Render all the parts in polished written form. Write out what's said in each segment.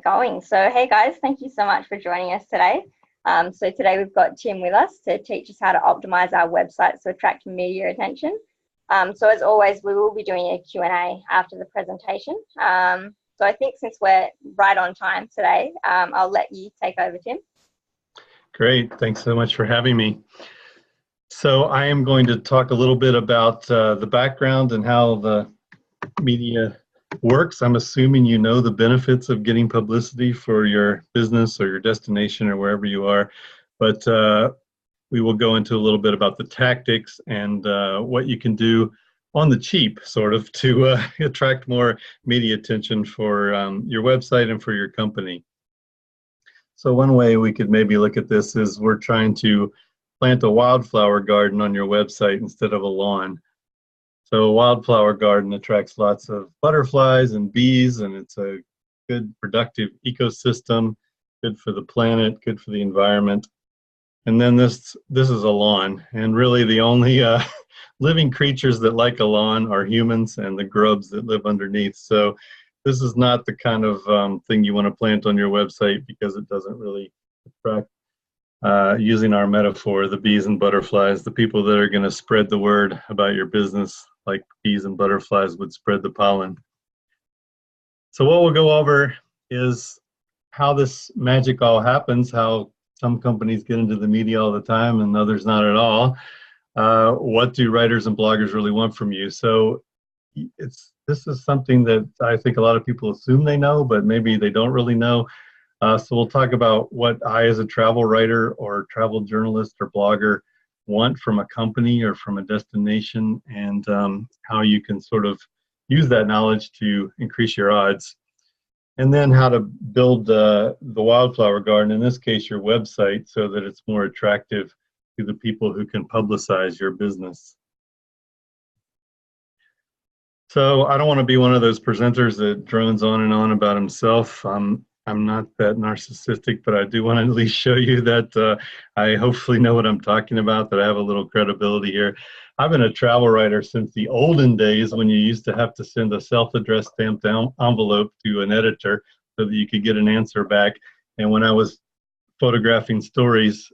going. So, hey guys, thank you so much for joining us today. So today we've got Tim with us to teach us how to optimize our websites to attract media attention. So as always, we will be doing a Q&A after the presentation. So I think since we're right on time today, I'll let you take over, Tim. Great, thanks so much for having me. So I am going to talk a little bit about the background and how the media works. I'm assuming you know the benefits of getting publicity for your business or your destination or wherever you are, but we will go into a little bit about the tactics and what you can do on the cheap, sort of, to attract more media attention for your website and for your company. So one way we could maybe look at this is we're trying to plant a wildflower garden on your website instead of a lawn. So a wildflower garden attracts lots of butterflies and bees, and it's a good productive ecosystem, good for the planet, good for the environment. And then this is a lawn, and really the only living creatures that like a lawn are humans and the grubs that live underneath. So this is not the kind of thing you want to plant on your website because it doesn't really attract, using our metaphor, the bees and butterflies, the people that are going to spread the word about your business like bees and butterflies would spread the pollen. So what we'll go over is how this magic all happens, how some companies get into the media all the time and others not at all. What do writers and bloggers really want from you? So this is something that I think a lot of people assume they know, but maybe they don't really know. So we'll talk about what I, as a travel writer or travel journalist or blogger, want from a company or from a destination, and how you can sort of use that knowledge to increase your odds. And then how to build the wildflower garden, in this case your website, so that it's more attractive to the people who can publicize your business. So I don't want to be one of those presenters that drones on and on about himself. I'm not that narcissistic, but I do want to at least show you that I hopefully know what I'm talking about, that I have a little credibility here. I've been a travel writer since the olden days when you used to have to send a self-addressed stamped envelope to an editor so that you could get an answer back. And when I was photographing stories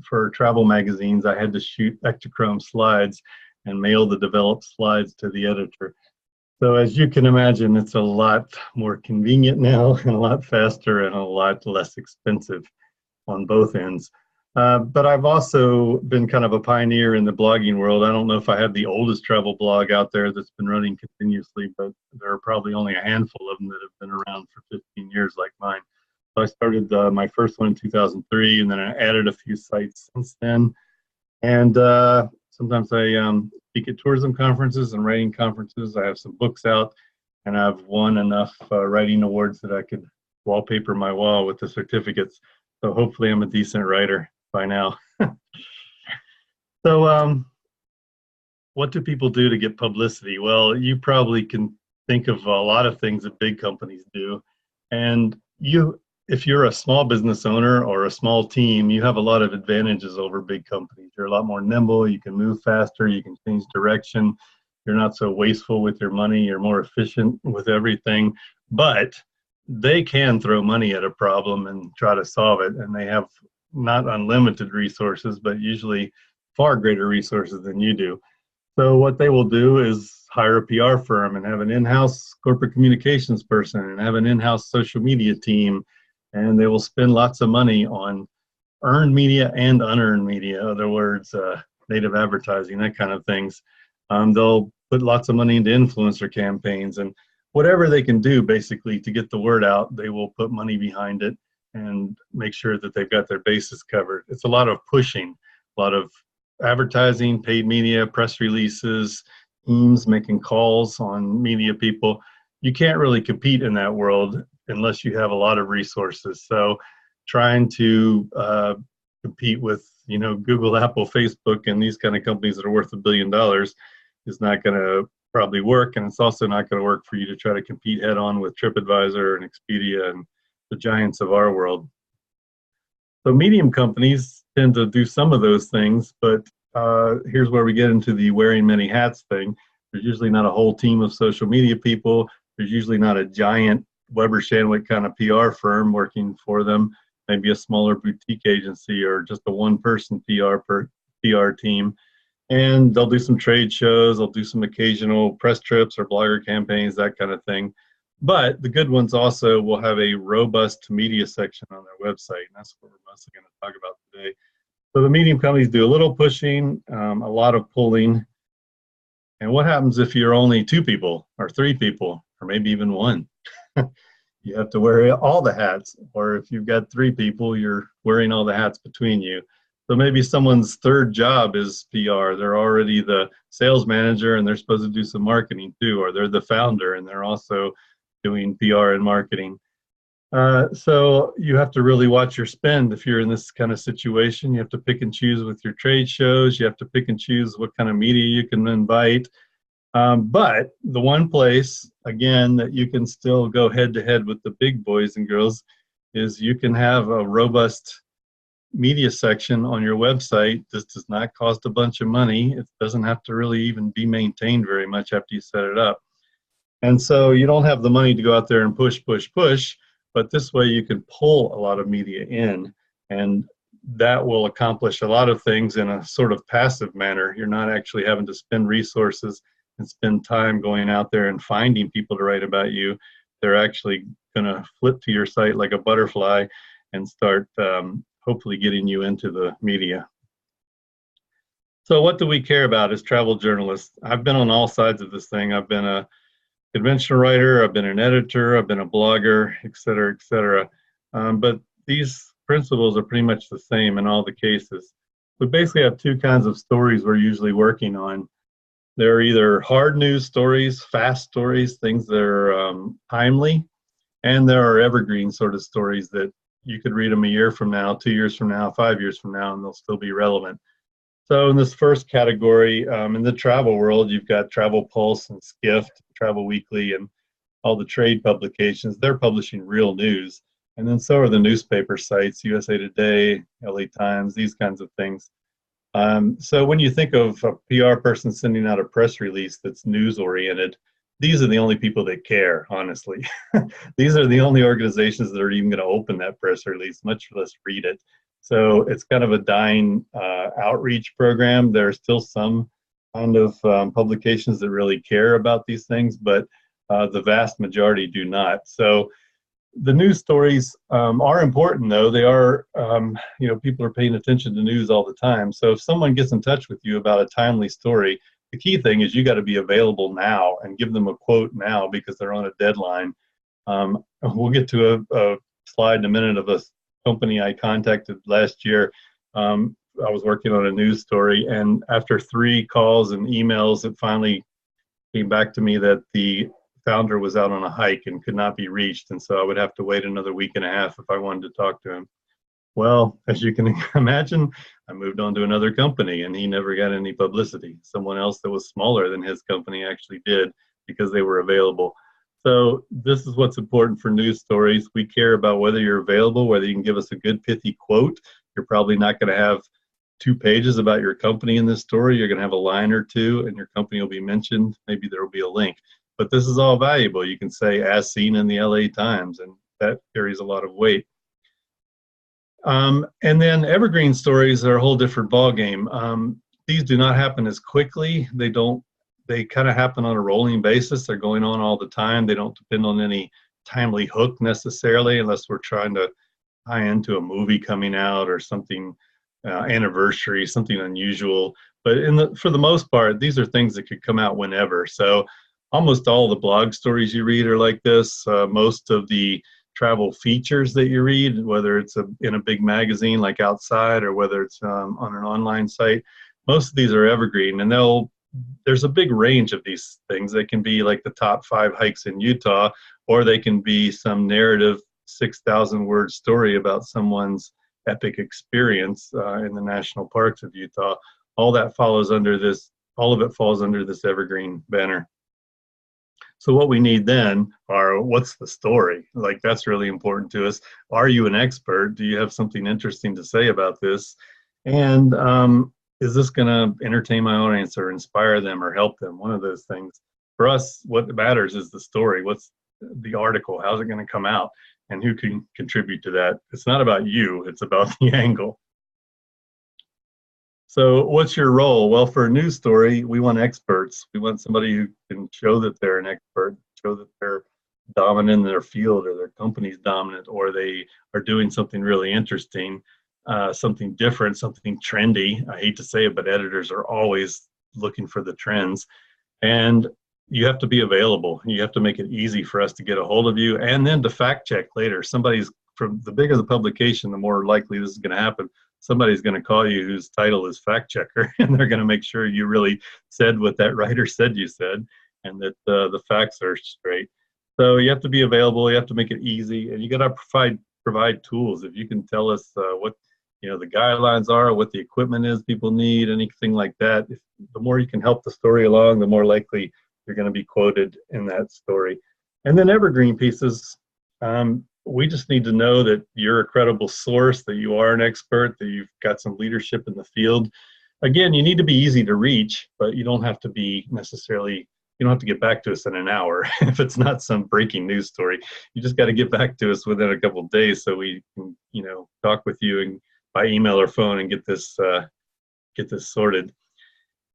for travel magazines, I had to shoot Ektachrome slides and mail the developed slides to the editor. So as you can imagine, it's a lot more convenient now and a lot faster and a lot less expensive on both ends. But I've also been kind of a pioneer in the blogging world. I don't know if I have the oldest travel blog out there that's been running continuously, but there are probably only a handful of them that have been around for 15 years like mine. So I started my first one in 2003, and then I added a few sites since then. And sometimes I speak at tourism conferences and writing conferences. I have some books out, and I've won enough writing awards that I could wallpaper my wall with the certificates. So hopefully I'm a decent writer by now. So what do people do to get publicity? Well, you probably can think of a lot of things that big companies do. And if you're a small business owner or a small team, you have a lot of advantages over big companies. You're a lot more nimble, you can move faster, you can change direction, you're not so wasteful with your money, you're more efficient with everything. But they can throw money at a problem and try to solve it, and they have not unlimited resources, but usually far greater resources than you do. So what they will do is hire a PR firm and have an in-house corporate communications person and have an in-house social media team, and they will spend lots of money on earned media and unearned media, in other words, native advertising, that kind of things. They'll put lots of money into influencer campaigns, and whatever they can do basically to get the word out, they will put money behind it and make sure that they've got their bases covered. It's a lot of pushing, a lot of advertising, paid media, press releases, teams making calls on media people. You can't really compete in that world unless you have a lot of resources. So trying to compete with, Google, Apple, Facebook, and these kind of companies that are worth $1 billion is not going to probably work. And it's also not going to work for you to try to compete head on with TripAdvisor and Expedia and the giants of our world. So medium companies tend to do some of those things, but here's where we get into the wearing many hats thing. There's usually not a whole team of social media people. There's usually not a giant Weber Shandwick kind of PR firm working for them, maybe a smaller boutique agency or just a one-person PR team. And they'll do some trade shows, they'll do some occasional press trips or blogger campaigns, that kind of thing. But the good ones also will have a robust media section on their website, and that's what we're mostly going to talk about today. So the medium companies do a little pushing, a lot of pulling. And what happens if you're only 2 people or 3 people or maybe even 1? You have to wear all the hats. Or if you've got 3 people, you're wearing all the hats between you. So maybe someone's third job is PR. They're already the sales manager and they're supposed to do some marketing too, or they're the founder and they're also doing PR and marketing. So you have to really watch your spend if you're in this kind of situation. You have to pick and choose with your trade shows. You have to pick and choose what kind of media you can invite. But the one place, again, that you can still go head to head with the big boys and girls is you can have a robust media section on your website. This does not cost a bunch of money. It doesn't have to really even be maintained very much after you set it up. And so you don't have the money to go out there and push, but this way you can pull a lot of media in, and that will accomplish a lot of things in a sort of passive manner. You're not actually having to spend resources and spend time going out there and finding people to write about you. They're actually going to flip to your site like a butterfly and start hopefully getting you into the media. So what do we care about as travel journalists? I've been on all sides of this thing. I've been a conventional writer, I've been an editor, I've been a blogger, et cetera, et cetera. But these principles are pretty much the same in all the cases. We basically have 2 kinds of stories we're usually working on. There are either hard news stories, fast stories, things that are timely, and there are evergreen sort of stories that you could read them a year from now, 2 years from now, 5 years from now, and they'll still be relevant. So in this first category, in the travel world, you've got Travel Pulse and Skift, Travel Weekly, and all the trade publications. They're publishing real news. And then so are the newspaper sites, USA Today, LA Times, these kinds of things. So when you think of a PR person sending out a press release that's news-oriented, these are the only people that care, honestly. These are the only organizations that are even going to open that press release, much less read it. So it's kind of a dying outreach program. There are still some kind of publications that really care about these things, but the vast majority do not. So the news stories are important, though. They are, people are paying attention to news all the time. So if someone gets in touch with you about a timely story, the key thing is you got to be available now and give them a quote now because they're on a deadline. We'll get to a slide in a minute of a company I contacted last year. I was working on a news story, and after 3 calls and emails, it finally came back to me that the founder was out on a hike and could not be reached, and so I would have to wait another week and a half if I wanted to talk to him. Well, as you can imagine, I moved on to another company, and he never got any publicity. Someone else that was smaller than his company actually did because they were available. So this is what's important for news stories. We care about whether you're available, whether you can give us a good pithy quote. You're probably not going to have 2 pages about your company in this story. You're going to have a line or 2, and your company will be mentioned. Maybe there will be a link. But this is all valuable. You can say, as seen in the LA Times, and that carries a lot of weight. And then evergreen stories are a whole different ballgame. These do not happen as quickly. They kind of happen on a rolling basis. They're going on all the time. They don't depend on any timely hook necessarily, unless we're trying to tie into a movie coming out or something, anniversary, something unusual. But for the most part, these are things that could come out whenever. So almost all the blog stories you read are like this. Most of the travel features that you read, whether it's in a big magazine like Outside or whether it's on an online site, most of these are evergreen, and there's a big range of these things. They can be like the top 5 hikes in Utah, or they can be some narrative 6,000 word story about someone's epic experience in the national parks of Utah. All of it falls under this evergreen banner. So what we need then are, what's the story? Like, that's really important to us. Are you an expert? Do you have something interesting to say about this? And is this going to entertain my audience or inspire them or help them? One of those things. For us, what matters is the story. the article? How's it going to come out? And who can contribute to that? It's not about you, it's about the angle. So what's your role? Well, for a news story, we want experts. We want somebody who can show that they're an expert, show that they're dominant in their field, or their company's dominant, or they are doing something really interesting, something different, something trendy. I hate to say it, but editors are always looking for the trends. And you have to be available. You have to make it easy for us to get a hold of you, and then to fact check later. Somebody's, from the bigger the publication, the more likely this is going to happen. Somebody's going to call you whose title is fact checker, and they're going to make sure you really said what that writer said you said, and that the facts are straight. So you have to be available. You have to make it easy, and you got to provide tools. If you can tell us what the guidelines are, what the equipment is people need, anything like that, the more you can help the story along, the more likely you're going to be quoted in that story. And then evergreen pieces, we just need to know that you're a credible source, that you are an expert, that you've got some leadership in the field. Again, you need to be easy to reach, but you don't have to be necessarily, you don't have to get back to us in an hour if it's not some breaking news story. You just got to get back to us within a couple of days so we can, talk with you and by email or phone and get this sorted.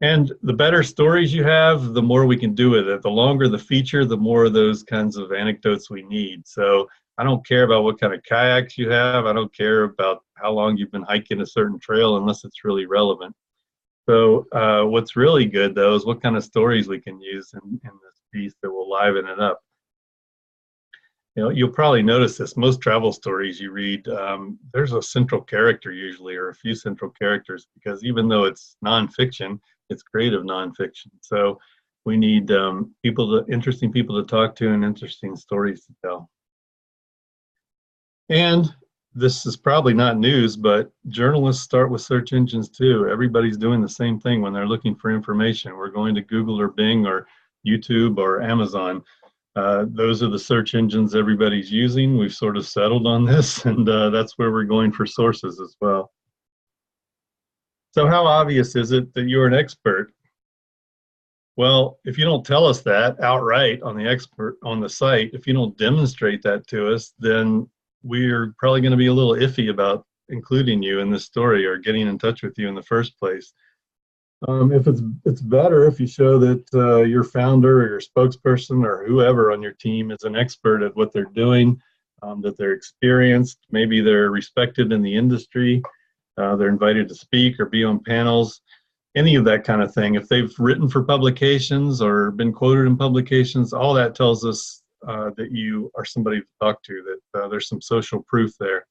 And the better stories you have, the more we can do with it. The longer the feature, the more of those kinds of anecdotes we need. So I don't care about what kind of kayaks you have. I don't care about how long you've been hiking a certain trail unless it's really relevant. So what's really good, though, is what kind of stories we can use in this piece that will liven it up. You'll probably notice this. Most travel stories you read, there's a central character usually, or a few central characters, because even though it's nonfiction, it's creative nonfiction. So we need interesting people to talk to and interesting stories to tell. And this is probably not news, but journalists start with search engines too. Everybody's doing the same thing when they're looking for information. We're going to Google or Bing or YouTube or Amazon. Those are the search engines everybody's using. We've sort of settled on this, and that's where we're going for sources as well. So how obvious is it that you're an expert? Well, if you don't tell us that outright on the site, if you don't demonstrate that to us, then we're probably going to be a little iffy about including you in this story or getting in touch with you in the first place. If it's better if you show that your founder or your spokesperson or whoever on your team is an expert at what they're doing, that they're experienced, maybe they're respected in the industry, they're invited to speak or be on panels, any of that kind of thing. If they've written for publications or been quoted in publications, all that tells us that you are somebody to talk to, that there's some social proof there.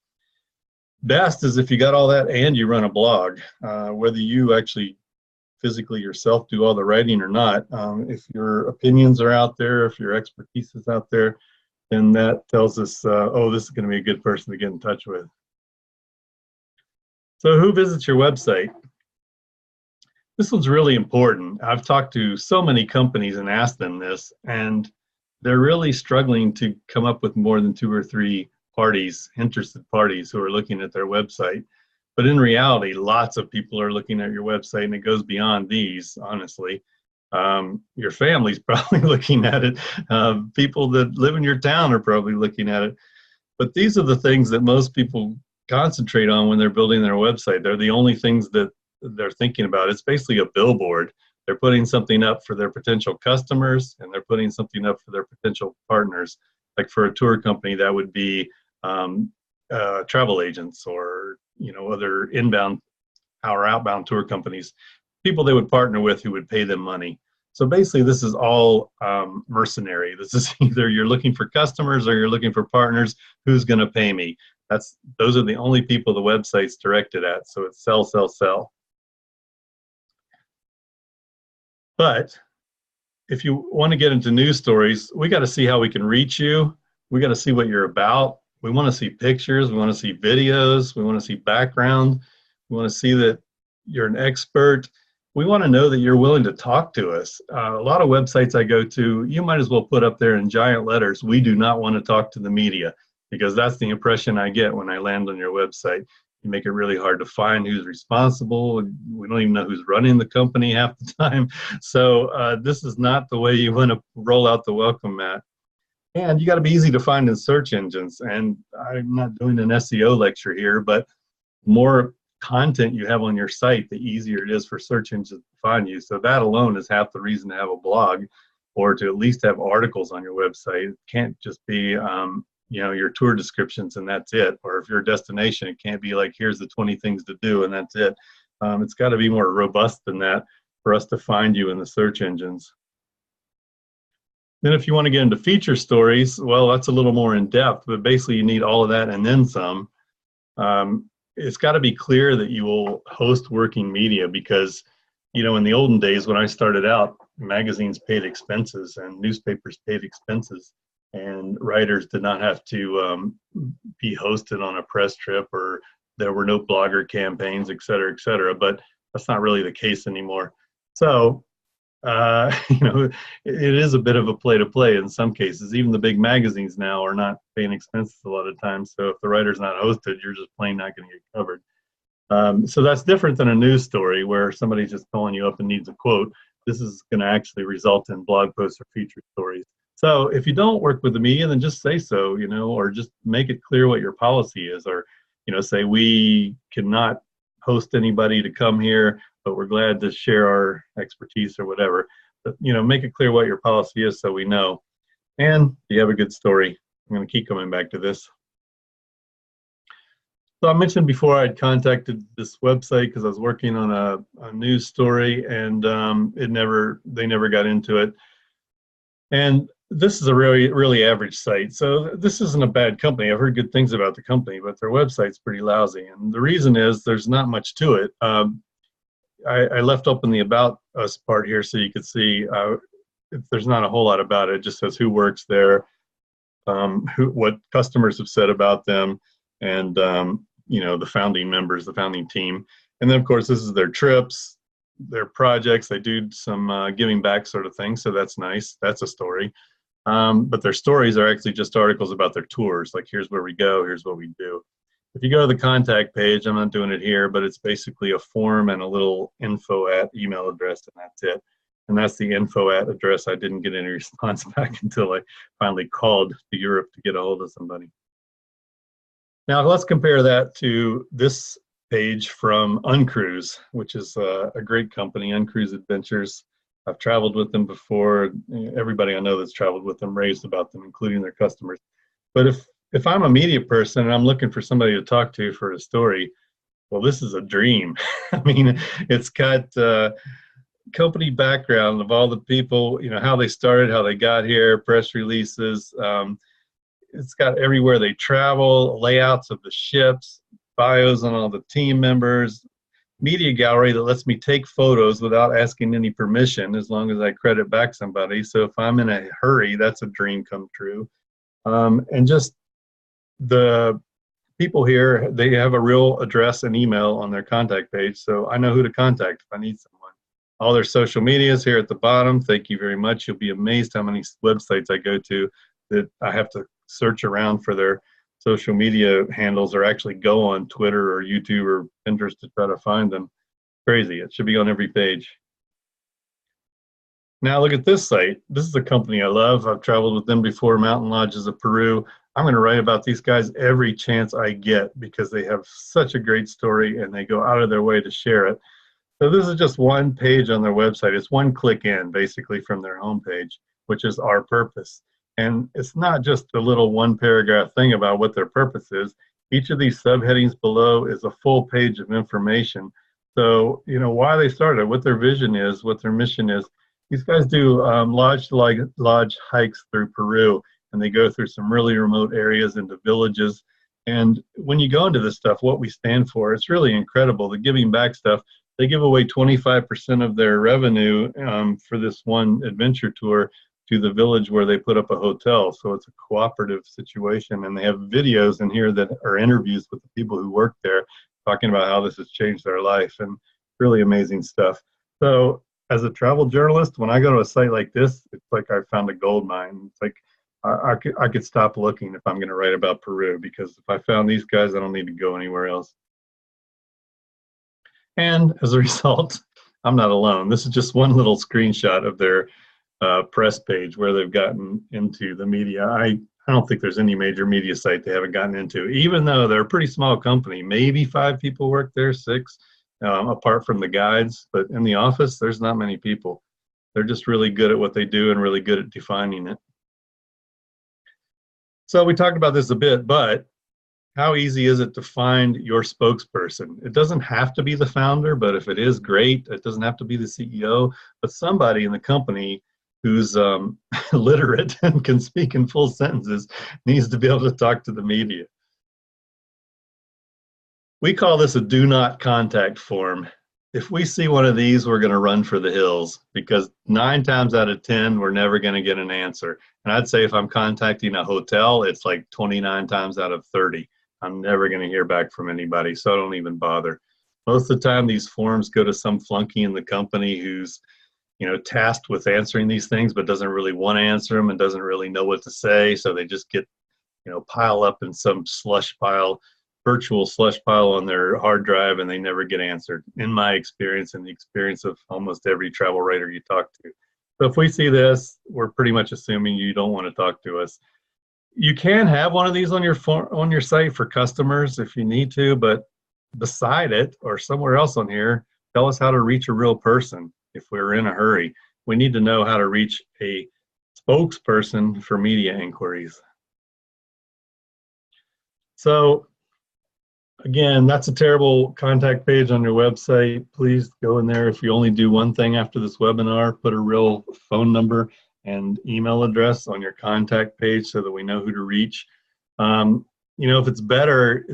Best is if you got all that and you run a blog, whether you actually physically yourself do all the writing or not. If your opinions are out there, if your expertise is out there, then that tells us, oh, this is going to be a good person to get in touch with. So who visits your website? This one's really important. I've talked to so many companies and asked them this, and they're really struggling to come up with more than 2 or 3 parties, interested parties, who are looking at their website. But in reality, lots of people are looking at your website, and it goes beyond these, honestly. Your family's probably looking at it. People that live in your town are probably looking at it. But these are the things that most people concentrate on when they're building their website. They're the only things that they're thinking about. It's basically a billboard. They're putting something up for their potential customers, and they're putting something up for their potential partners. Like for a tour company, that would be travel agents or other inbound or outbound tour companies, people they would partner with who would pay them money. So basically, this is all mercenary. This is either you're looking for customers or you're looking for partners. Who's going to pay me? Those are the only people the website's directed at. So it's sell, sell, sell. But if you want to get into news stories, we got to see how we can reach you. We got to see what you're about. We want to see pictures. We want to see videos. We want to see background. We want to see that you're an expert. We want to know that you're willing to talk to us. A lot of websites I go to, you might as well put up there in giant letters, "We do not want to talk to the media," because that's the impression I get when I land on your website. You make it really hard to find who's responsible. We don't even know who's running the company half the time. So this is not the way you want to roll out the welcome mat. And you got to be easy to find in search engines. And I'm not doing an SEO lecture here, but more content you have on your site, the easier it is for search engines to find you. So that alone is half the reason to have a blog, or to at least have articles on your website. It can't just be your tour descriptions and that's it. Or if you're a destination, it can't be like, here's the 20 things to do and that's it. It's got to be more robust than that for us to find you in the search engines. Then if you want to get into feature stories, well, that's a little more in depth, but basically you need all of that and then some. It's got to be clear that you will host working media, because, in the olden days when I started out, magazines paid expenses and newspapers paid expenses, and writers did not have to be hosted on a press trip, or there were no blogger campaigns, et cetera, but that's not really the case anymore. So, it is a bit of a play in some cases. Even the big magazines now are not paying expenses a lot of times. So if the writer's not hosted, you're just plain not going to get covered. So that's different than a news story where somebody's just calling you up and needs a quote. This is going to actually result in blog posts or feature stories. So if you don't work with the media, then just say so, or just make it clear what your policy is, or, say we cannot host anybody to come here, but we're glad to share our expertise or whatever. But, make it clear what your policy is so we know. And you have a good story. I'm going to keep coming back to this. So I mentioned before I'd contacted this website because I was working on a news story, and they never got into it. And this is a really average site. So this isn't a bad company. I've heard good things about the company, but their website's pretty lousy. And the reason is there's not much to it. I left open the About Us part here so you could see there's not a whole lot about it. It just says who works there, what customers have said about them, and the founding members, the founding team. And then, of course, this is their trips, their projects. They do some giving back sort of thing, so that's nice. That's a story. But their stories are actually just articles about their tours, like here's where we go, here's what we do. If you go to the contact page, I'm not doing it here, but it's basically a form and a little info@ email address, and that's it. And that's the info@ address. I didn't get any response back until I finally called to Europe to get a hold of somebody. Now let's compare that to this page from Uncruise, which is a great company, Uncruise Adventures. I've traveled with them before. Everybody I know that's traveled with them raves about them, including their customers. But if I'm a media person and I'm looking for somebody to talk to for a story, well, this is a dream. I mean, it's got company background of all the people, how they started, how they got here, press releases. It's got everywhere they travel, layouts of the ships, bios on all the team members, media gallery that lets me take photos without asking any permission as long as I credit back somebody. So if I'm in a hurry, that's a dream come true. And just the people here, they have a real address and email on their contact page, so I know who to contact if I need someone. All their social media is here at the bottom. Thank you very much. You'll be amazed how many websites I go to that I have to search around for their social media handles, or actually go on Twitter or YouTube or Pinterest to try to find them. Crazy. It should be on every page. Now look at this site. This is a company I love. I've traveled with them before, Mountain Lodges of Peru. I'm going to write about these guys every chance I get because they have such a great story and they go out of their way to share it. So this is just one page on their website. It's one click in basically from their homepage, which is our purpose. And it's not just a little one paragraph thing about what their purpose is. Each of these subheadings below is a full page of information. So, why they started, what their vision is, what their mission is. These guys do lodge hikes through Peru, and they go through some really remote areas into villages. And when you go into this stuff, what we stand for, it's really incredible. The giving back stuff, they give away 25% of their revenue for this one adventure tour to the village where they put up a hotel. So it's a cooperative situation, and they have videos in here that are interviews with the people who work there talking about how this has changed their life, and really amazing stuff. So as a travel journalist, when I go to a site like this, it's like I found a gold mine. It's like I could stop looking if I'm going to write about Peru, because if I found these guys, I don't need to go anywhere else. And as a result, I'm not alone. This is just one little screenshot of their press page where they've gotten into the media. I don't think there's any major media site they haven't gotten into, even though they're a pretty small company. Maybe 5 people work there, 6, apart from the guides. But in the office, there's not many people. They're just really good at what they do and really good at defining it. So we talked about this a bit, but how easy is it to find your spokesperson? It doesn't have to be the founder, but if it is, great. It doesn't have to be the CEO, but somebody in the company who's literate and can speak in full sentences needs to be able to talk to the media. We call this a do not contact form. If we see one of these, we're going to run for the hills, because 9 times out of 10, we're never going to get an answer. And I'd say if I'm contacting a hotel, it's like 29 times out of 30. I'm never going to hear back from anybody, so I don't even bother. Most of the time, these forms go to some flunky in the company who's, tasked with answering these things, but doesn't really want to answer them and doesn't really know what to say. So they just get, pile up in some slush pile, virtual slush pile on their hard drive, and they never get answered. In my experience and the experience of almost every travel writer you talk to. So if we see this, we're pretty much assuming you don't want to talk to us. You can have one of these on your site for customers if you need to, but beside it or somewhere else on here, tell us how to reach a real person. If we're in a hurry, we need to know how to reach a spokesperson for media inquiries. So again, that's a terrible contact page on your website. Please go in there. If you only do one thing after this webinar, put a real phone number and email address on your contact page so that we know who to reach. If it's better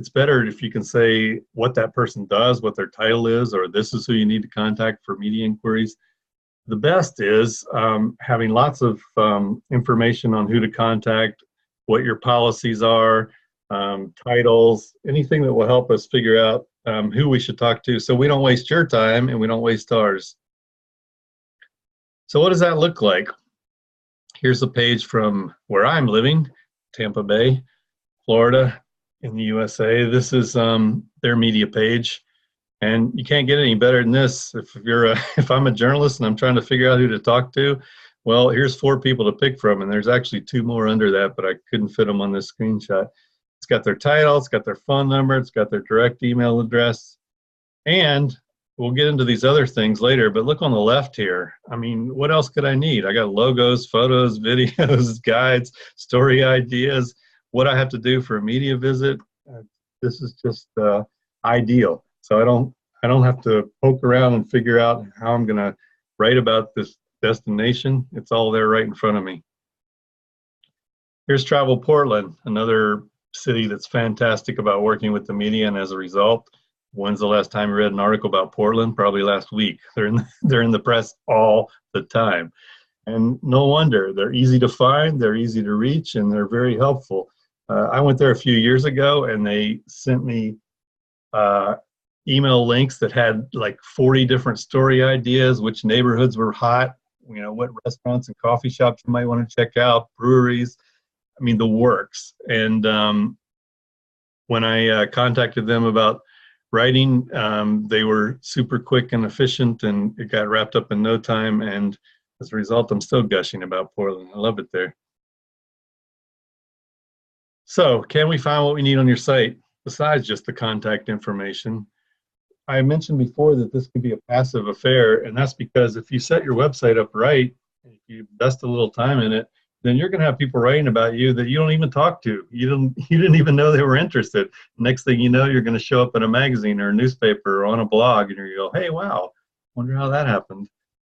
if you can say what that person does, what their title is, or this is who you need to contact for media inquiries. The best is having lots of information on who to contact, what your policies are, titles, anything that will help us figure out who we should talk to so we don't waste your time and we don't waste ours. So what does that look like? Here's a page from where I'm living, Tampa Bay, Florida in the USA. This is their media page, and you can't get any better than this. If I'm a journalist and I'm trying to figure out who to talk to, well, here's 4 people to pick from, and there's actually 2 more under that, but I couldn't fit them on this screenshot. It's got their title, it's got their phone number, it's got their direct email address, and we'll get into these other things later, but look on the left here. I mean, what else could I need? I got logos, photos, videos, guides, story ideas, what I have to do for a media visit. This is just ideal. So I don't have to poke around and figure out how I'm going to write about this destination. It's all there right in front of me. Here's Travel Portland, another city that's fantastic about working with the media, and as a result, when's the last time you read an article about Portland? Probably last week. They're in the press all the time. And no wonder. They're easy to find, they're easy to reach, and they're very helpful. I went there a few years ago, and they sent me email links that had like 40 different story ideas, which neighborhoods were hot, what restaurants and coffee shops you might want to check out, breweries. I mean, the works. And when I contacted them about writing, they were super quick and efficient, and it got wrapped up in no time. And as a result, I'm still gushing about Portland. I love it there. So can we find what we need on your site besides just the contact information? I mentioned before that this could be a passive affair, and that's because if you set your website up right, if you invest a little time in it, then you're going to have people writing about you that you don't even talk to. You didn't even know they were interested. Next thing you know, you're going to show up in a magazine or a newspaper or on a blog, and you go, hey, wow, wonder how that happened.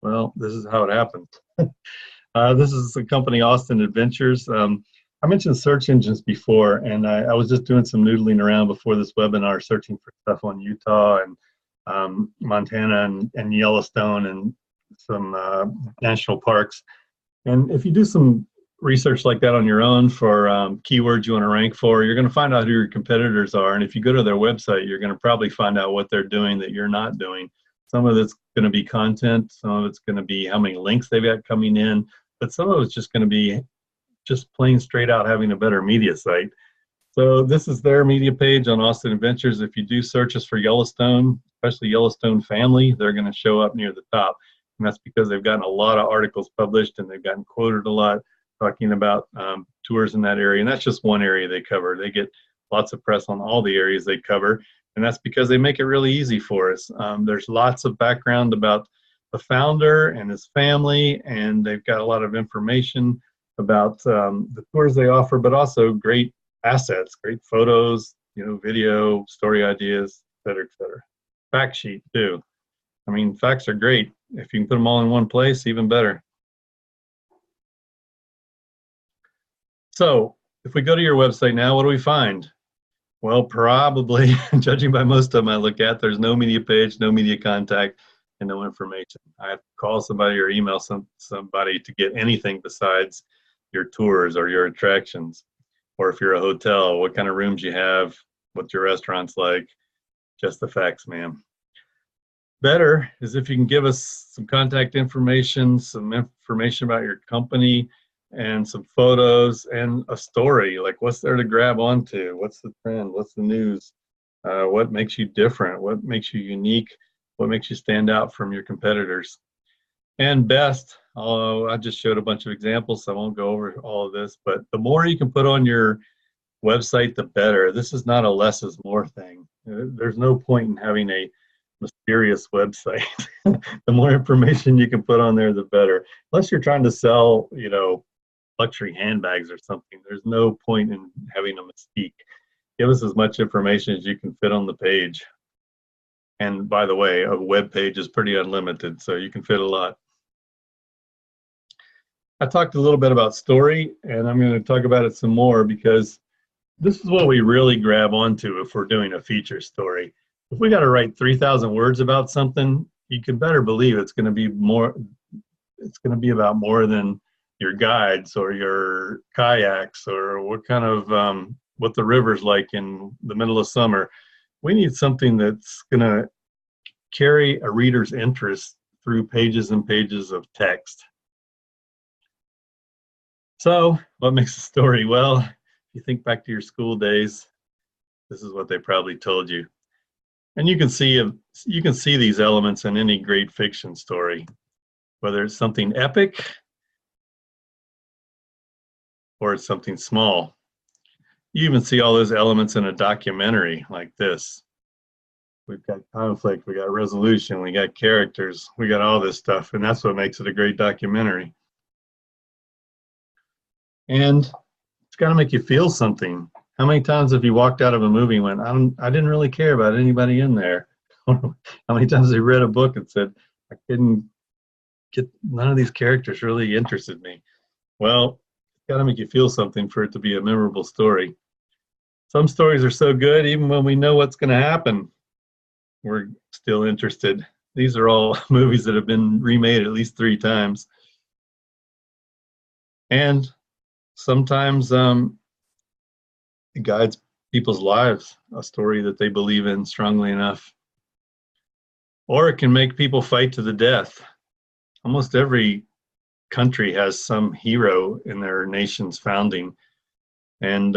Well, this is how it happened. This is the company Austin Adventures. I mentioned search engines before, and I was just doing some noodling around before this webinar, searching for stuff on Utah and Montana and Yellowstone and some national parks. And if you do some research like that on your own for keywords you want to rank for, you're going to find out who your competitors are. And if you go to their website, you're going to probably find out what they're doing that you're not doing. Some of it's going to be content. Some of it's going to be how many links they've got coming in. But some of it's just going to be just plain straight out having a better media site. So this is their media page on Austin Adventures. If you do searches for Yellowstone, especially Yellowstone family, they're going to show up near the top. And that's because they've gotten a lot of articles published and they've gotten quoted a lot talking about tours in that area. And that's just one area they cover. They get lots of press on all the areas they cover. And that's because they make it really easy for us. There's lots of background about the founder and his family, and they've got a lot of information about the tours they offer, but also great assets, great photos, video, story ideas, et cetera. Fact sheet too. I mean, facts are great. If you can put them all in one place, even better. So if we go to your website now, what do we find? Well, probably, judging by most of them I look at, there's no media page, no media contact, and no information. I have to call somebody or email somebody to get anything besides your tours or your attractions. Or if you're a hotel, what kind of rooms you have, what your restaurant's like, just the facts, ma'am. Better is if you can give us some contact information, some information about your company, and some photos and a story, like what's there to grab onto, what's the trend, what's the news, what makes you different, what makes you unique, what makes you stand out from your competitors. And best, I just showed a bunch of examples, so I won't go over all of this, but the more you can put on your website, the better. This is not a less is more thing. There's no point in having a mysterious website. The more information you can put on there, the better. Unless you're trying to sell, luxury handbags or something, there's no point in having a mystique. Give us as much information as you can fit on the page. And by the way, a web page is pretty unlimited, so you can fit a lot. I talked a little bit about story, and I'm going to talk about it some more because this is what we really grab onto if we're doing a feature story. If we got to write 3,000 words about something, you can better believe it's going to be more. It's going to be about more than your guides or your kayaks or what kind of what the river's like in the middle of summer. We need something that's going to carry a reader's interest through pages and pages of text. So what makes a story? Well, if you think back to your school days, this is what they probably told you. And you can see these elements in any great fiction story, whether it's something epic or it's something small. You even see all those elements in a documentary like this. We've got conflict, we got resolution, we got characters, we got all this stuff, and that's what makes it a great documentary. And it's got to make you feel something. How many times have you walked out of a movie and went, I didn't really care about anybody in there? How many times have you read a book and said, I couldn't get, none of these characters really interested me? Well, it's got to make you feel something for it to be a memorable story. Some stories are so good, even when we know what's going to happen, we're still interested. These are all movies that have been remade at least 3 times. And sometimes it guides people's lives, a story that they believe in strongly enough. Or it can make people fight to the death. Almost every country has some hero in their nation's founding. And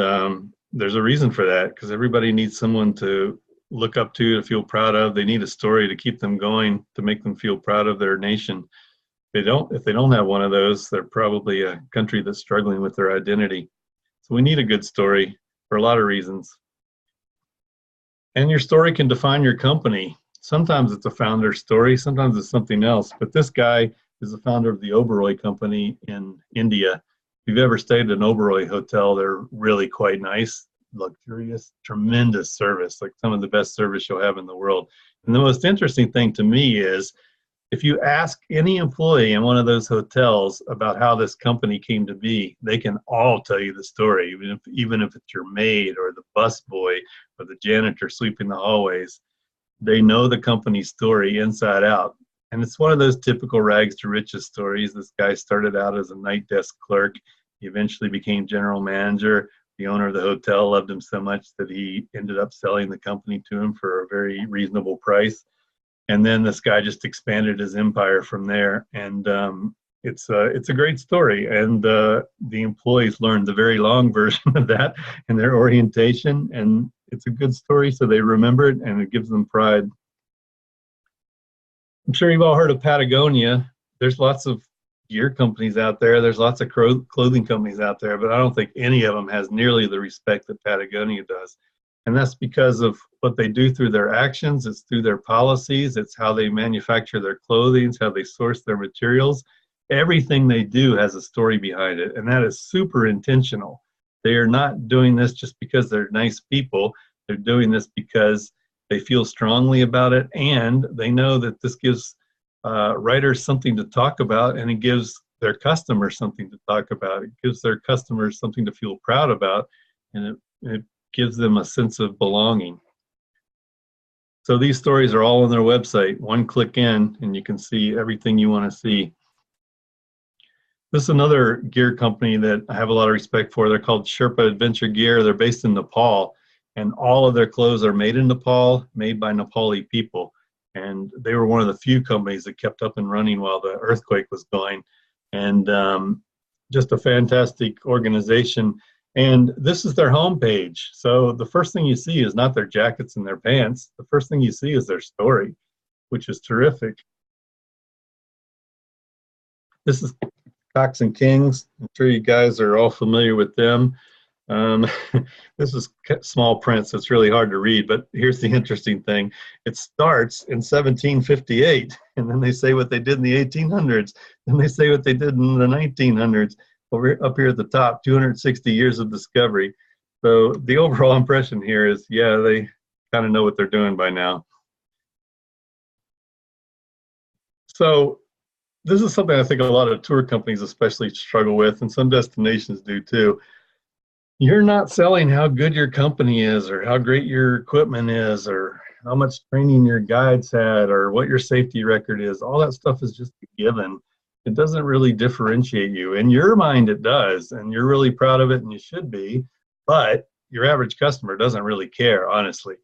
there's a reason for that, because everybody needs someone to look up to feel proud of. They need a story to keep them going, to make them feel proud of their nation. If they don't have one of those, they're probably a country that's struggling with their identity. So we need a good story for a lot of reasons. And your story can define your company. Sometimes it's a founder story, sometimes it's something else. But this guy is the founder of the Oberoi Company in India. If you've ever stayed at an Oberoi hotel, they're really quite nice, luxurious, tremendous service, like some of the best service you'll have in the world. And the most interesting thing to me is, if you ask any employee in one of those hotels about how this company came to be, they can all tell you the story, even if it's your maid or the busboy or the janitor sweeping the hallways. They know the company's story inside out. And it's one of those typical rags to riches stories. This guy started out as a night desk clerk. He eventually became general manager. The owner of the hotel loved him so much that he ended up selling the company to him for a very reasonable price. And then this guy just expanded his empire from there. And it's a great story. And the employees learned the very long version of that in their orientation. And it's a good story, so they remember it, and it gives them pride. I'm sure you've all heard of Patagonia. there's lots of gear companies out there. There's lots of clothing companies out there, but I don't think any of them has nearly the respect that Patagonia does. And that's because of what they do through their actions. It's through their policies. It's how they manufacture their clothing. It's how they source their materials. Everything they do has a story behind it, and that is super intentional. They are not doing this just because they're nice people. They're doing this because they feel strongly about it, and they know that this gives writers something to talk about, and it gives their customers something to talk about. It gives their customers something to feel proud about, and it gives them a sense of belonging. So these stories are all on their website. One click in, and you can see everything you want to see. This is another gear company that I have a lot of respect for. They're called Sherpa Adventure Gear. They're based in Nepal, and all of their clothes are made in Nepal, made by Nepali people. And they were one of the few companies that kept up and running while the earthquake was going. And just a fantastic organization. And this is their homepage. So the first thing you see is not their jackets and their pants. The first thing you see is their story, which is terrific. This is Cox and Kings. I'm sure you guys are all familiar with them. This is small print, so it's really hard to read, but here's the interesting thing. It starts in 1758, and then they say what they did in the 1800s, then they say what they did in the 1900s. Over up here at the top, 260 years of discovery. So the overall impression here is, yeah, they kind of know what they're doing by now. So this is something I think a lot of tour companies especially struggle with, and some destinations do too. You're not selling how good your company is, or how great your equipment is, or how much training your guides had, or what your safety record is. All that stuff is just a given. It doesn't really differentiate you. In your mind, it does, and you're really proud of it, and you should be, but your average customer doesn't really care, honestly.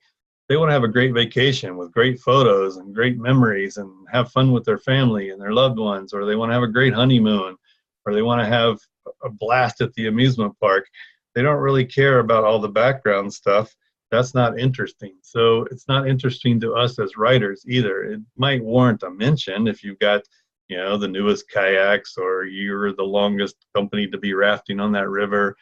They want to have a great vacation with great photos and great memories and have fun with their family and their loved ones, or they want to have a great honeymoon, or they want to have a blast at the amusement park. They don't really care about all the background stuff. That's not interesting. So it's not interesting to us as writers either. It might warrant a mention if you've got, you know, the newest kayaks, or you're the longest company to be rafting on that river.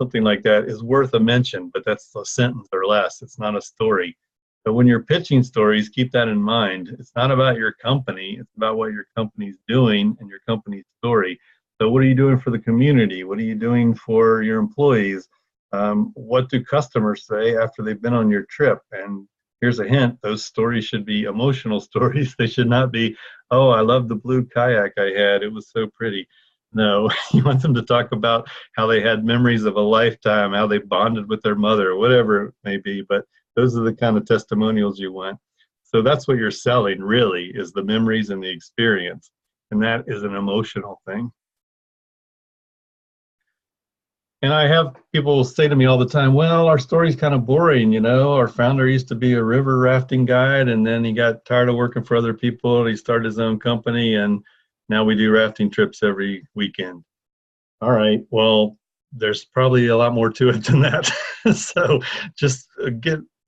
Something like that is worth a mention, but that's a sentence or less. It's not a story. But when you're pitching stories, keep that in mind. It's not about your company. It's about what your company's doing and your company's story. So what are you doing for the community? What are you doing for your employees? What do customers say after they've been on your trip? And here's a hint, those stories should be emotional stories. They should not be, oh, I love the blue kayak I had. It was so pretty. No, you want them to talk about how they had memories of a lifetime, how they bonded with their mother, whatever it may be. But those are the kind of testimonials you want. So that's what you're selling, really, is the memories and the experience. And that is an emotional thing. And I have people say to me all the time, well, our story's kind of boring, you know. Our founder used to be a river rafting guide, and then he got tired of working for other people, and he started his own company, and now we do rafting trips every weekend. All right, well, there's probably a lot more to it than that. So just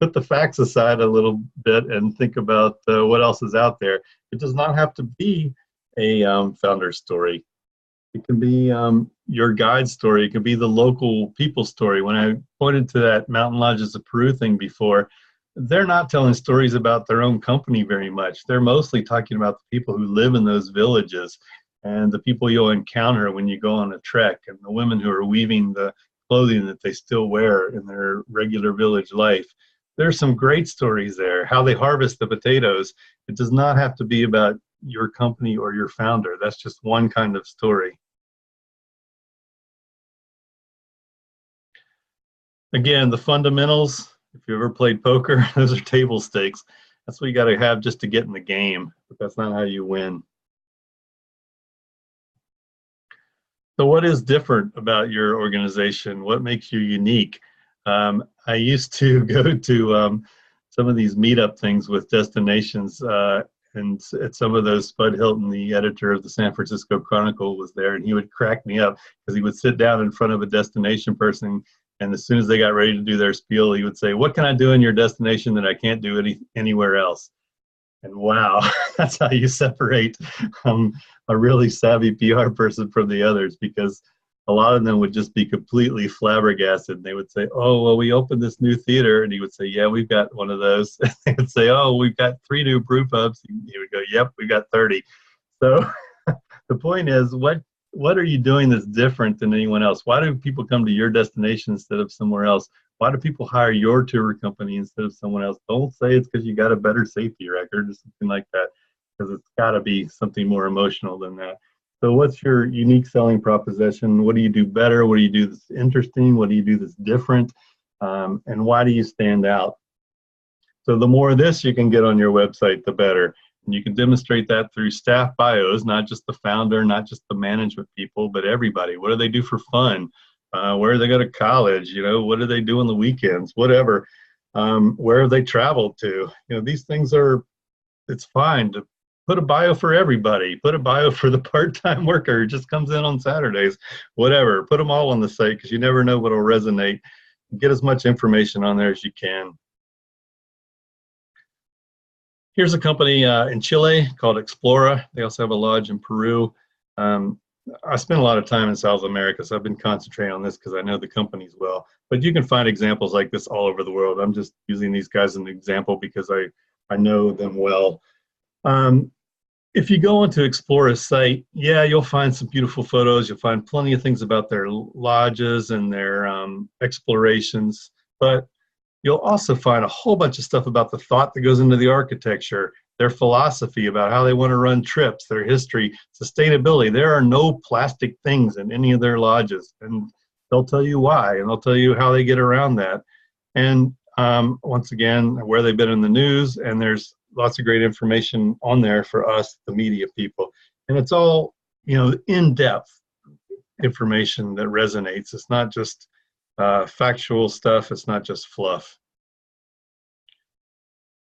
put the facts aside a little bit and think about what else is out there. It does not have to be a founder story. It can be your guide story. It can be the local people story. When I pointed to that Mountain Lodges of Peru thing before, they're not telling stories about their own company very much. They're mostly talking about the people who live in those villages and the people you'll encounter when you go on a trek, and the women who are weaving the clothing that they still wear in their regular village life. There's some great stories there. How they harvest the potatoes. It does not have to be about your company or your founder. That's just one kind of story. Again, the fundamentals, if you ever played poker, those are table stakes. That's what you got to have just to get in the game, but that's not how you win. So what is different about your organization? What makes you unique? I used to go to some of these meetup things with destinations, and at some of those, Spud Hilton, the editor of the San Francisco Chronicle, was there, and he would crack me up because he would sit down in front of a destination person, and as soon as they got ready to do their spiel, he would say, what can I do in your destination that I can't do anywhere else? And wow, that's how you separate a really savvy PR person from the others, because a lot of them would just be completely flabbergasted. They would say, oh, well, we opened this new theater. And he would say, yeah, we've got one of those. And they would say, oh, we've got 3 new brew pubs. And he would go, yep, we've got 30. So the point is, what are you doing that's different than anyone else? Why do people come to your destination instead of somewhere else? Why do people hire your tour company instead of someone else? Don't say it's because you got a better safety record or something like that, because it's got to be something more emotional than that. So what's your unique selling proposition? What do you do better? What do you do that's interesting? What do you do that's different? And why do you stand out? So the more of this you can get on your website, the better. And you can demonstrate that through staff bios, not just the founder, not just the management people, but everybody. What do they do for fun? Where do they go to college? You know, what do they do on the weekends? Whatever. Where have they traveled to? You know, these things are, it's fine to put a bio for everybody. Put a bio for the part-time worker who just comes in on Saturdays. Whatever. Put them all on the site, because you never know what will resonate. Get as much information on there as you can. Here's a company in Chile called Explora. They also have a lodge in Peru. I spent a lot of time in South America, so I've been concentrating on this because I know the companies well. But you can find examples like this all over the world. I'm just using these guys as an example because I know them well. If you go onto Explora's site, yeah, you'll find some beautiful photos. You'll find plenty of things about their lodges and their explorations. But you'll also find a whole bunch of stuff about the thought that goes into the architecture, their philosophy about how they want to run trips, their history, sustainability. There are no plastic things in any of their lodges, and they'll tell you why, and they'll tell you how they get around that. And once again, where they've been in the news, and there's lots of great information on there for us, the media people. And it's all, you know, in-depth information that resonates. It's not just factual stuff. It's not just fluff.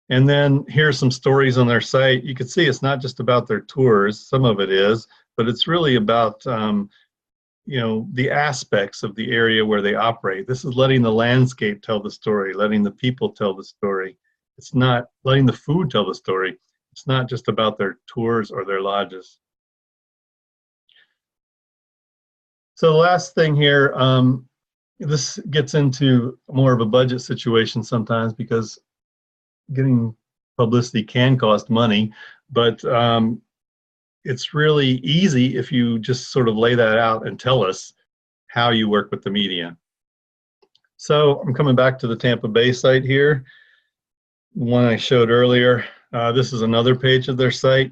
And then here's some stories on their site. You can see it's not just about their tours. Some of it is, but it's really about, you know, the aspects of the area where they operate. This is letting the landscape tell the story, letting the people tell the story. It's not letting the food tell the story. It's not just about their tours or their lodges. So the last thing here, this gets into more of a budget situation sometimes, because getting publicity can cost money, but it's really easy if you just sort of lay that out and tell us how you work with the media. So I'm coming back to the Tampa Bay site here, one I showed earlier. This is another page of their site.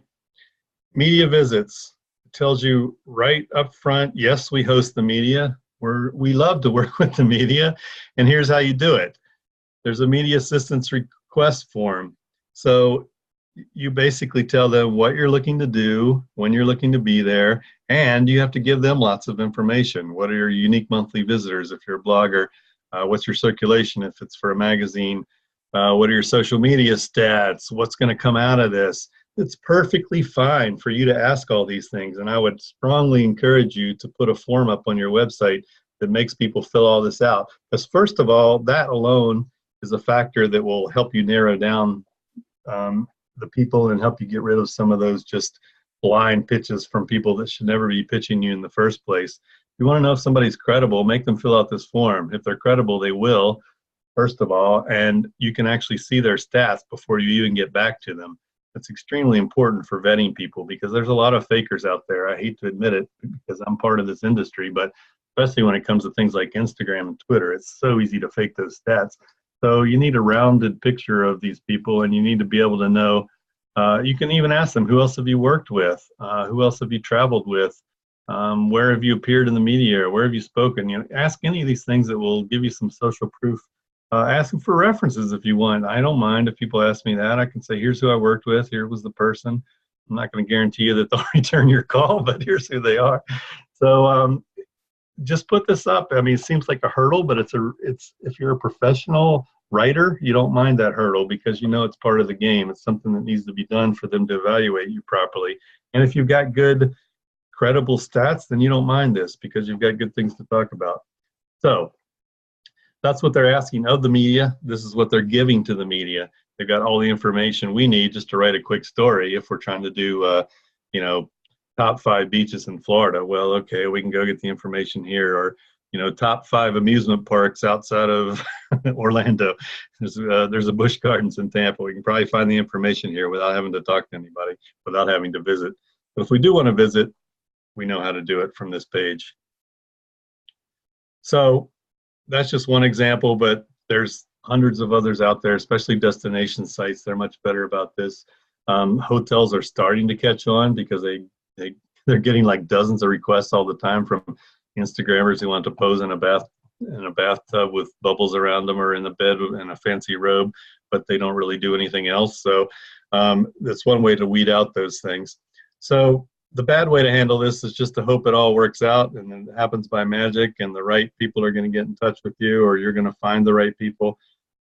Media visits. It tells you right up front, yes, we host the media. We love to work with the media, and here's how you do it. There's a media assistance request form. So you basically tell them what you're looking to do, when you're looking to be there, and you have to give them lots of information. What are your unique monthly visitors if you're a blogger? What's your circulation if it's for a magazine? What are your social media stats? What's going to come out of this? It's perfectly fine for you to ask all these things, and I would strongly encourage you to put a form up on your website that makes people fill all this out. Because first of all, that alone is a factor that will help you narrow down the people and help you get rid of some of those just blind pitches from people that should never be pitching you in the first place. If you want to know if somebody's credible, make them fill out this form. If they're credible, they will, first of all, and you can actually see their stats before you even get back to them. That's extremely important for vetting people, because there's a lot of fakers out there. I hate to admit it because I'm part of this industry, but especially when it comes to things like Instagram and Twitter, it's so easy to fake those stats. So you need a rounded picture of these people, and you need to be able to know. You can even ask them, who else have you worked with? Who else have you traveled with? Where have you appeared in the media? Where have you spoken? You know, ask any of these things that will give you some social proof. Ask them for references if you want. I don't mind if people ask me that. I can say, here's who I worked with. Here was the person. I'm not going to guarantee you that they'll return your call, but here's who they are. So just put this up. I mean, it seems like a hurdle, but it's if you're a professional writer, you don't mind that hurdle, because you know it's part of the game. It's something that needs to be done for them to evaluate you properly. And if you've got good, credible stats, then you don't mind this because you've got good things to talk about. So that's what they're asking of the media. This is what they're giving to the media. They've got all the information we need just to write a quick story. If we're trying to do, you know, top 5 beaches in Florida, well, okay, we can go get the information here. Or, you know, top 5 amusement parks outside of Orlando. There's a Busch Gardens in Tampa. We can probably find the information here without having to talk to anybody, without having to visit. But if we do want to visit, we know how to do it from this page. So that's just one example, but there's hundreds of others out there, especially destination sites. They're much better about this. Hotels are starting to catch on because they're getting like dozens of requests all the time from Instagrammers who want to pose in a bathtub with bubbles around them, or in the bed in a fancy robe, but they don't really do anything else. So that's one way to weed out those things. So the bad way to handle this is just to hope it all works out and then it happens by magic and the right people are going to get in touch with you, or you're going to find the right people.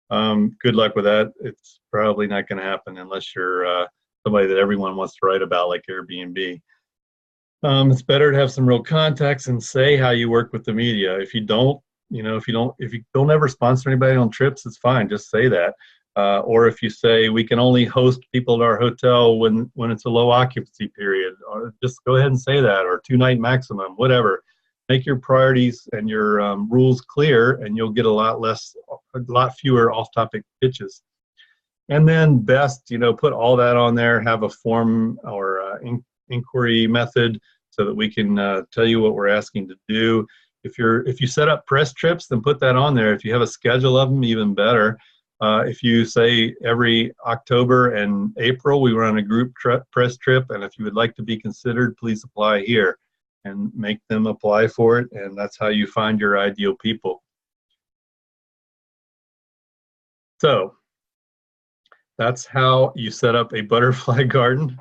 Good luck with that. It's probably not going to happen unless you're somebody that everyone wants to write about, like Airbnb. It's better to have some real contacts and say how you work with the media. If you don't, if you don't ever sponsor anybody on trips, it's fine. Just say that. Or if you say we can only host people at our hotel when it's a low occupancy period, or just go ahead and say that, or 2-night maximum, whatever. Make your priorities and your rules clear, and you'll get a lot fewer off-topic pitches. And then best, put all that on there. Have a form or inquiry method so that we can tell you what we're asking to do. If you set up press trips, then put that on there. If you have a schedule of them, even better. If you say every October and April we run a group press trip, and if you would like to be considered, please apply here, and make them apply for it, and that's how you find your ideal people. So that's how you set up a butterfly garden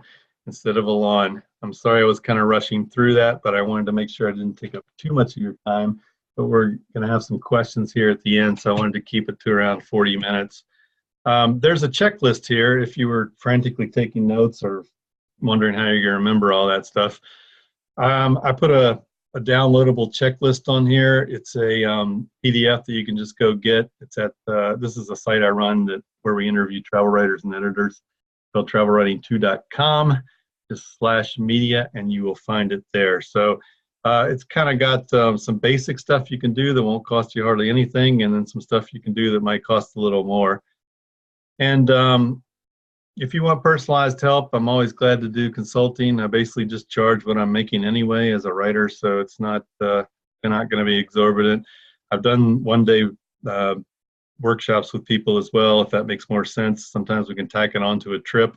instead of a lawn. I'm sorry I was kind of rushing through that, but I wanted to make sure I didn't take up too much of your time. But we're going to have some questions here at the end, so I wanted to keep it to around 40 minutes. There's a checklist here if you were frantically taking notes or wondering how you're going to remember all that stuff. I put a downloadable checklist on here. It's a PDF that you can just go get. It's at this is a site I run where we interview travel writers and editors. Called travelwriting2.com, just /media, and you will find it there. So it's kind of got some basic stuff you can do that won't cost you hardly anything, and then some stuff you can do that might cost a little more. And if you want personalized help, I'm always glad to do consulting. I basically just charge what I'm making anyway as a writer, so it's not they're not going to be exorbitant. I've done one-day workshops with people as well, if that makes more sense. Sometimes we can tack it onto a trip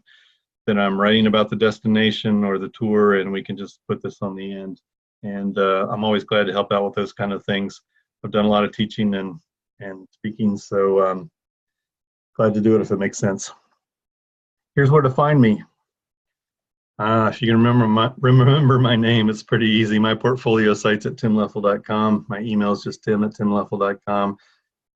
that I'm writing about the destination or the tour, and we can just put this on the end. And I'm always glad to help out with those kind of things. I've done a lot of teaching and speaking, so glad to do it if it makes sense. Here's where to find me. If you can remember my name, it's pretty easy. My portfolio site's at timleffel.com. My email is just tim@timleffel.com.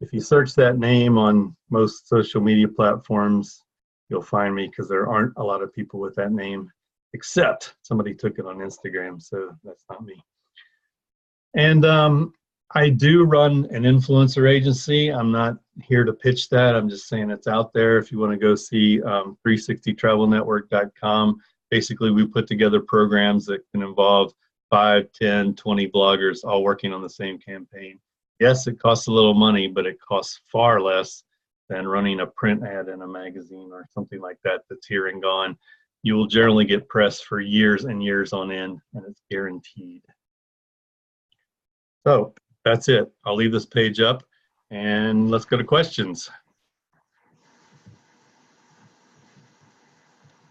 If you search that name on most social media platforms, you'll find me, because there aren't a lot of people with that name, except somebody took it on Instagram, so that's not me. And I do run an influencer agency. I'm not here to pitch that. I'm just saying it's out there. If you want to go see 360travelnetwork.com, basically we put together programs that can involve 5, 10, 20 bloggers all working on the same campaign. Yes, it costs a little money, but it costs far less than running a print ad in a magazine or something like that that's here and gone. You will generally get press for years and years on end, and it's guaranteed. So that's it. I'll leave this page up, and let's go to questions.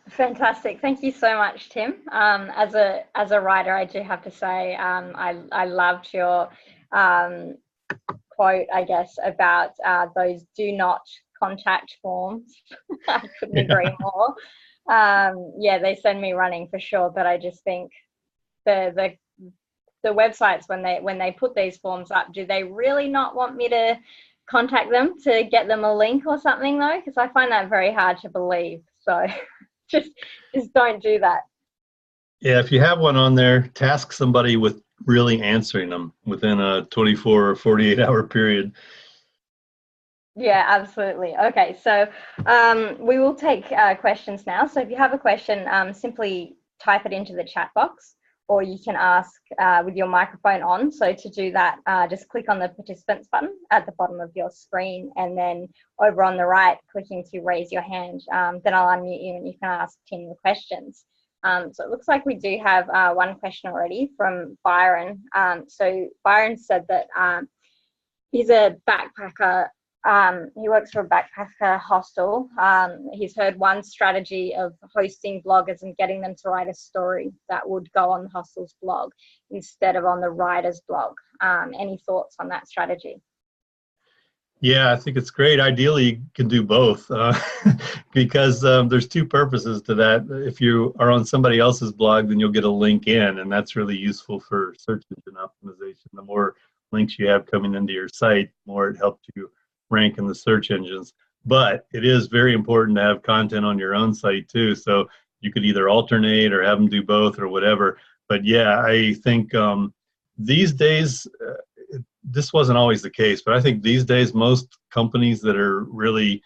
Fantastic. Thank you so much, Tim. As a writer, I do have to say I loved your quote, I guess, about those do not contact forms. I couldn't agree more. Yeah, they send me running for sure, but I just think the websites, when they put these forms up, do they really not want me to contact them to get them a link or something though? Because I find that very hard to believe. So just don't do that. Yeah, if you have one on there, task somebody with really answering them within a 24 or 48 hour period. Yeah, absolutely. Okay, so we will take questions now. So if you have a question, simply type it into the chat box, or you can ask with your microphone on. So to do that, just click on the participants button at the bottom of your screen, and then over on the right, clicking to raise your hand. Then I'll unmute you and you can ask Tim the questions. So it looks like we do have one question already from Byron. So Byron said that he's a backpacker. He works for a backpacker hostel. He's heard one strategy of hosting bloggers and getting them to write a story that would go on the hostel's blog instead of on the writer's blog. Any thoughts on that strategy? Yeah, I think it's great. Ideally, you can do both because there's two purposes to that. If you are on somebody else's blog, then you'll get a link in, and that's really useful for search engine optimization. The more links you have coming into your site, the more it helps you rank in the search engines. But it is very important to have content on your own site too. So you could either alternate or have them do both or whatever. But yeah, I think these days, this wasn't always the case, but I think these days most companies that are really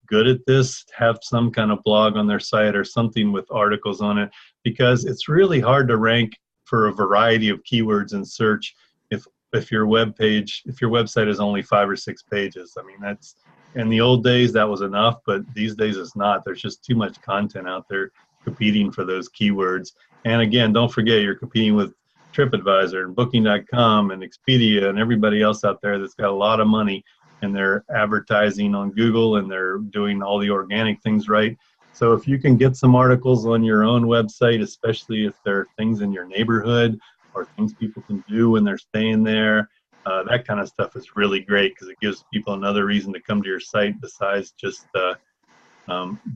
good at this have some kind of blog on their site or something with articles on it, because it's really hard to rank for a variety of keywords in search if your website is only 5 or 6 pages. I mean, that's, in the old days that was enough, but these days it's not. There's just too much content out there competing for those keywords. And again, don't forget, you're competing with TripAdvisor and Booking.com and Expedia and everybody else out there that's got a lot of money, and they're advertising on Google and they're doing all the organic things right. So if you can get some articles on your own website, especially if there are things in your neighborhood or things people can do when they're staying there, that kind of stuff is really great because it gives people another reason to come to your site besides just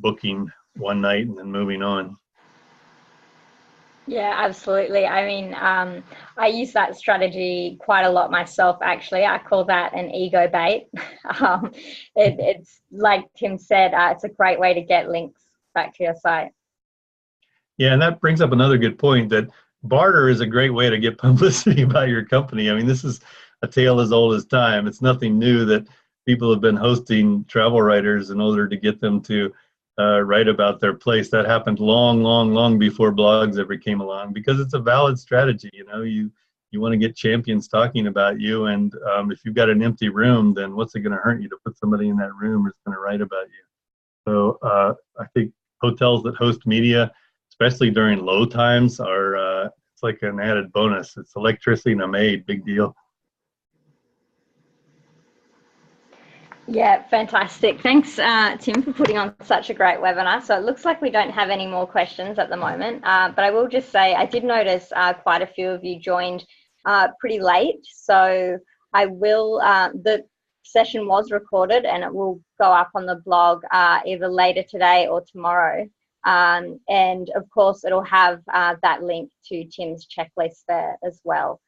booking one night and then moving on. Yeah, absolutely. I mean, I use that strategy quite a lot myself, actually. I call that an ego bait. It's like Tim said, it's a great way to get links back to your site. Yeah, and that brings up another good point, that barter is a great way to get publicity about your company. I mean, this is a tale as old as time. It's nothing new that people have been hosting travel writers in order to get them to write about their place. That happened long before blogs ever came along, because it's a valid strategy. You know, you want to get champions talking about you, and if you've got an empty room, then what's it going to hurt you to put somebody in that room who's going to write about you? So I think hotels that host media, especially during low times, are it's like an added bonus. It's electricity in a maid, big deal. Yeah, fantastic. Thanks, Tim, for putting on such a great webinar. So it looks like we don't have any more questions at the moment, but I will just say I did notice quite a few of you joined pretty late. So I will, the session was recorded and it will go up on the blog either later today or tomorrow. And of course, it'll have that link to Tim's checklist there as well.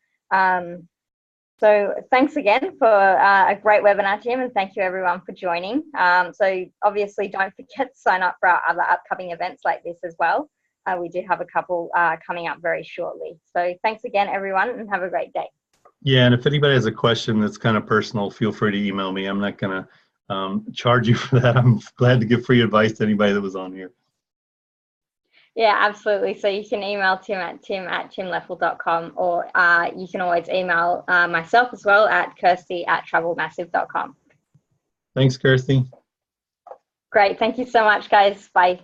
So thanks again for a great webinar, Tim, and thank you everyone for joining. So obviously don't forget to sign up for our other upcoming events like this as well. We do have a couple coming up very shortly. So thanks again, everyone, and have a great day. Yeah, and if anybody has a question that's kind of personal, feel free to email me. I'm not going to charge you for that. I'm glad to give free advice to anybody that was on here. Yeah, absolutely. So you can email Tim at tim@timleffel.com, or you can always email myself as well at kirsty@travelmassive.com. Thanks, Kirsty. Great. Thank you so much, guys. Bye.